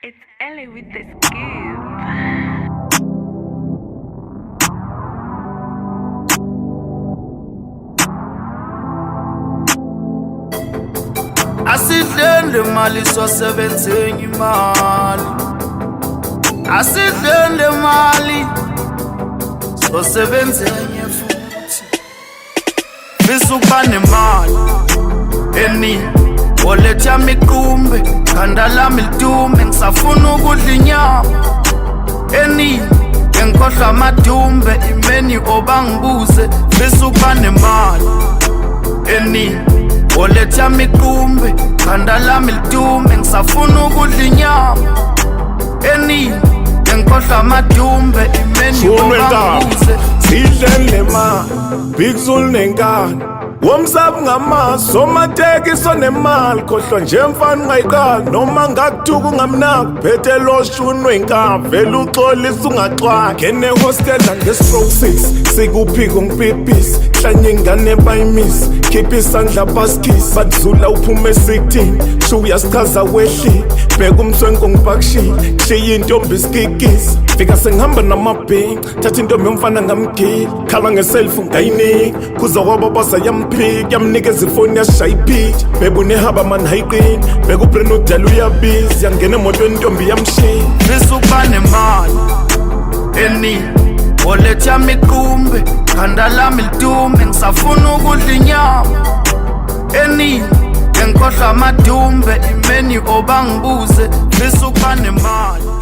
It's Ellie with the scoop. Asidlele mali sosebenzenye imali Asidlele mali sosebenzenye futhi Bisuka nemali eni wallet yami iqumbe khanda lami lidume ngisafuna ukudla inyama eni ngikhohlwa amadumbe imeni obangibuze bisuka nemali eni wallet yami iqumbe khanda lami lidume ngisafuna ukudla inyama eni ngikhohlwa amadumbe imeni obangibuze sidlele ma Big Zulu nenkani womsabu ngamaso somateki sonemali khohlwa nje mfana ungayiqali noma ngakuthuka ungamnaki phethe loshunu wenkaba vele uxolisa ungaxwaki ngene hostel nge-stroke 6 sikuphiko ngipipisi hlanye ingane bayimisi khipha isandla baskisi badlula uphume e-16 shu uyasichaza wehlile bheka umswenko ngipakishile kushiya intombi isikikisi fika sengihamba namabhinci thatha intombi yomfana ngamgili khala ngeselfu ngayinika kuza kwabo basa yamphika yamnikeza ifoni yashaya iphitsha bebe unehaba mani hayiqini beka ubrand udala uyabizi yangena emotweni intombi yamshiya bisuka nemali eni wallet yami iqumbe khanda lami lidume ngisafuna ukudla inyama eni ngikhohlwa amadumbe imeni obangibuze bisuka nemali